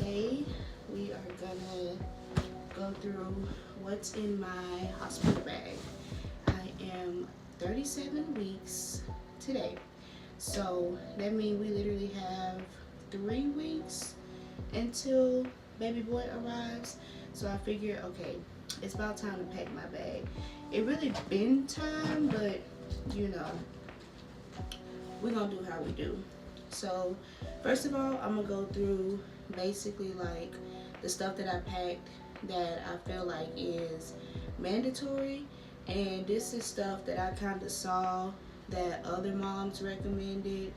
today we are gonna go through what's in my hospital bag. I am 37 weeks today, so that means we literally have 3 weeks until baby boy arrives. So I figured, okay, it's about time to pack my bag. It really been time, but you know, we're gonna do how we do. So first of all, I'm gonna go through basically like the stuff that I packed that I feel like is mandatory, and this is stuff that I kind of saw that other moms recommended,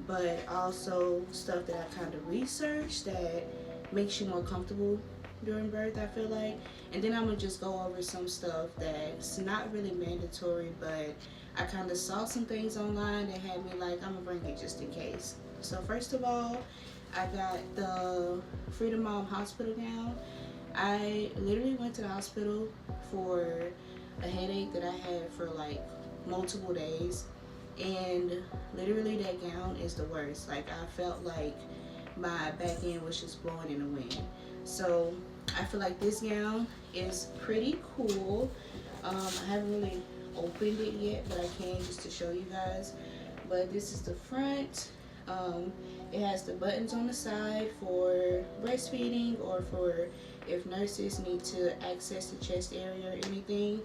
but also stuff that I kind of researched that makes you more comfortable during birth, I feel like. And then I'm gonna just go over some stuff that's not really mandatory, but I kind of saw some things online that had me like, I'm gonna bring it just in case. So first of all, I got the Freedom Mom hospital gown. I literally went to the hospital for a headache that I had for like multiple days, and literally that gown is the worst. Like, I felt like my back end was just blowing in the wind. So I feel like this gown is pretty cool. I haven't really opened it yet, but I can just to show you guys. But this is the front. It has the buttons on the side for breastfeeding or for if nurses need to access the chest area or anything.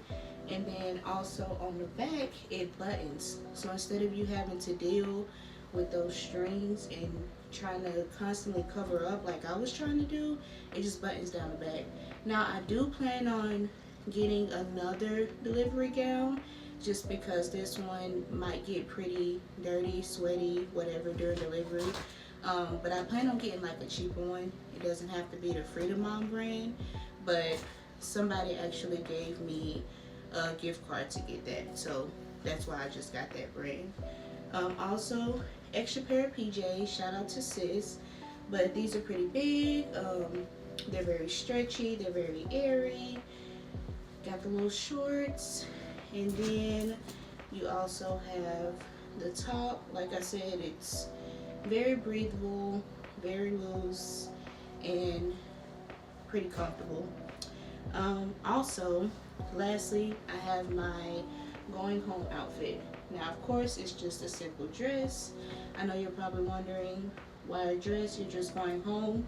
And then also on the back, it buttons. So instead of you having to deal with those strings and trying to constantly cover up like I was trying to do, it just buttons down the back. Now I do plan on getting another delivery gown, just because this one might get pretty dirty, sweaty, whatever during delivery. But I plan on getting like a cheaper one. It doesn't have to be the Freedom Mom brand, but somebody actually gave me a gift card to get that, so that's why I just got that brand. Also, extra pair of PJs, shout out to sis, but these are pretty big. They're very stretchy, they're very airy. Got the little shorts, and then you also have the top. Like I said, it's very breathable, very loose, and pretty comfortable. Also, lastly, I have my going home outfit. Now, of course, it's just a simple dress. I know you're probably wondering, why a dress? You're just going home.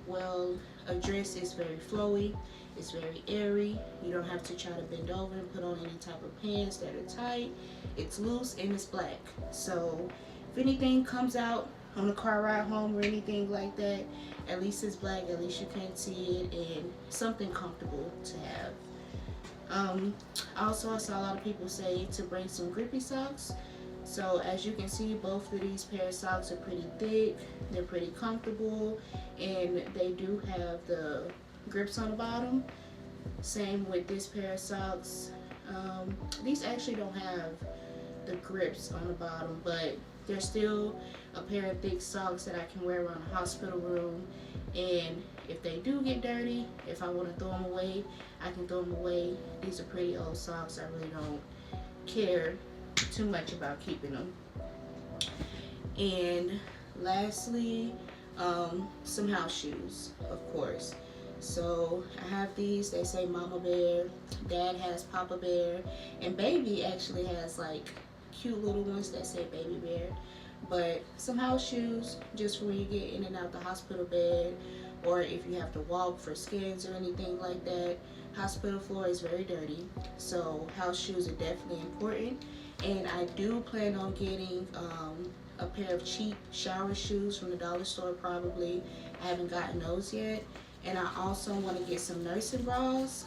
Well, a dress is very flowy, it's very airy. You don't have to try to bend over and put on any type of pants that are tight. It's loose and it's black. So if anything comes out on the car ride home or anything like that, at least it's black, at least you can't see it, and something comfortable to have. Also, I saw a lot of people say to bring some Grippy socks. So as you can see, both of these pair of socks are pretty thick, they're pretty comfortable, and they do have the grips on the bottom. Same with this pair of socks. These actually don't have the grips on the bottom, but they're still a pair of thick socks that I can wear around the hospital room. And if they do get dirty, if I want to throw them away, I can throw them away. These are pretty old socks. I really don't care too much about keeping them. And lastly, some house shoes, of course. So I have these. They say Mama Bear, Dad has Papa Bear, and Baby actually has like cute little ones that say Baby Bear. But some house shoes just for when you get in and out the hospital bed, or if you have to walk for scans or anything like that. Hospital floor is very dirty, so house shoes are definitely important. And I do plan on getting a pair of cheap shower shoes from the dollar store probably. I haven't gotten those yet. And I also want to get some nursing bras,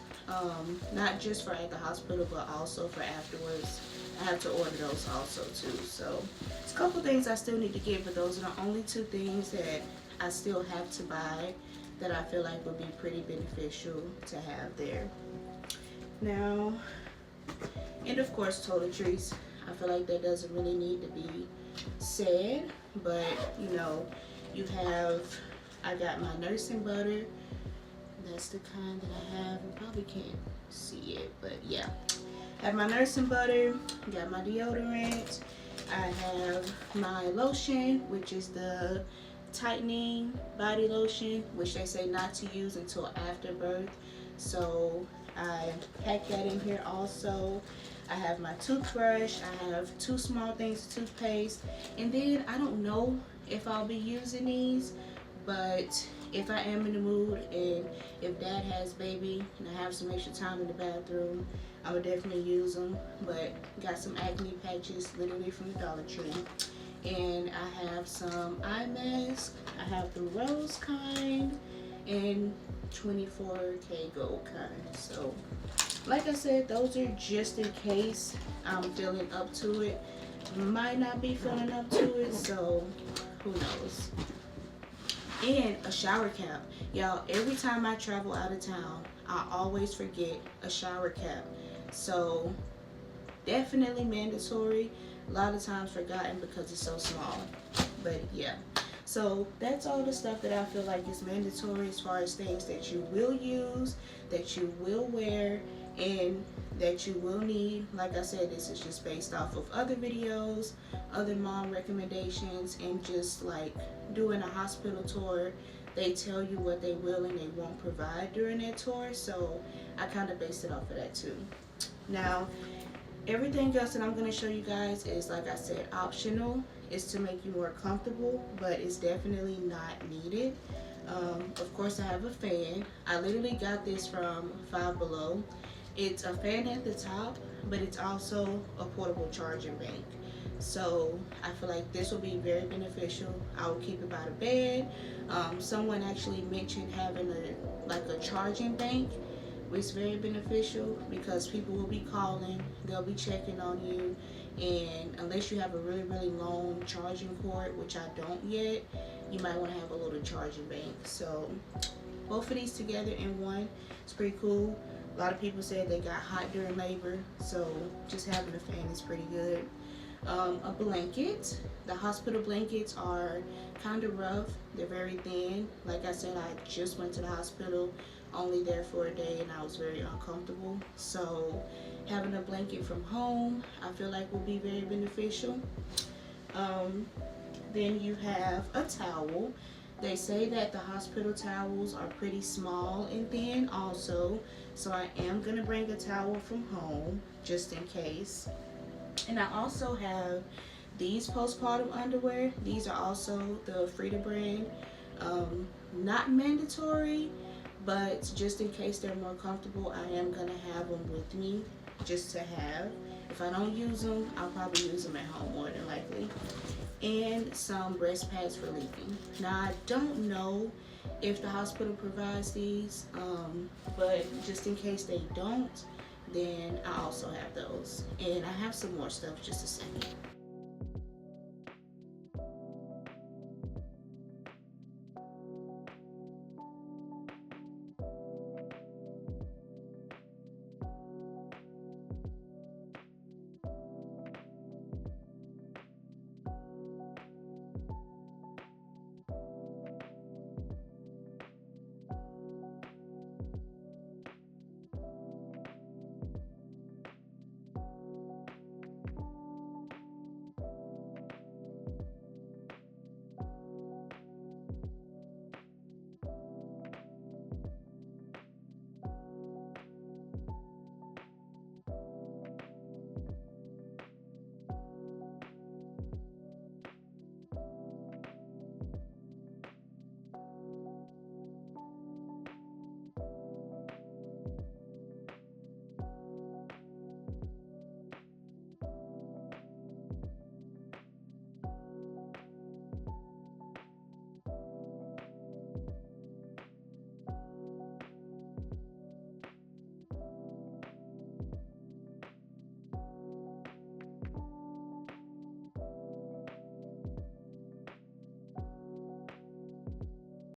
not just for at the hospital, but also for afterwards. I have to order those also too. So it's a couple things I still need to get, but those are the only 2 things that I still have to buy that I feel like would be pretty beneficial to have there. Now, and of course, toiletries. I feel like that doesn't really need to be said, but you know, I got my nursing butter. That's the kind that I have. You probably can't see it, but yeah. I have my nursing butter, got my deodorant. I have my lotion, which is the tightening body lotion, which they say not to use until after birth. So I pack that in here also. I have my toothbrush. I have 2 small things of toothpaste. And then I don't know if I'll be using these, but if I am in the mood and if dad has baby and I have some extra time in the bathroom, I would definitely use them. But got some acne patches literally from the Dollar Tree. And I have some eye masks. I have the rose kind and 24K gold kind. So like I said, those are just in case I'm feeling up to it. Might not be feeling up to it, so who knows. And a shower cap. Y'all, every time I travel out of town, I always forget a shower cap. So definitely mandatory. A lot of times forgotten because it's so small. But yeah. So that's all the stuff that I feel like is mandatory as far as things that you will use, that you will wear, and that you will need. Like I said, this is just based off of other videos, other mom recommendations, and just like doing a hospital tour. They tell you what they will and they won't provide during that tour, so I kind of based it off of that too. Now, everything else that I'm going to show you guys is, like I said, optional. It's to make you more comfortable, but it's definitely not needed. Of course, I have a fan. I literally got this from Five Below. It's a fan at the top, but it's also a portable charging bank. So I feel like this will be very beneficial. I will keep it by the bed. Someone actually mentioned having a charging bank, which is very beneficial because people will be calling, they'll be checking on you, and unless you have a really long charging cord, which I don't yet, you might want to have a little charging bank. So both of these together in one, it's pretty cool. A lot of people said they got hot during labor, so just having a fan is pretty good. A blanket. The hospital blankets are kind of rough. They're very thin. Like I said, I just went to the hospital, only there for a day, and I was very uncomfortable. So having a blanket from home, I feel like will be very beneficial. Then you have a towel. They say that the hospital towels are pretty small and thin also, so I am going to bring a towel from home just in case. And I also have these postpartum underwear. These are also the Frida brand. Not mandatory, but just in case they're more comfortable, I am going to have them with me just to have. If I don't use them, I'll probably use them at home more than likely. And some breast pads for leaking. Now, I don't know if the hospital provides these, but just in case they don't, then I also have those. And I have some more stuff, just a second.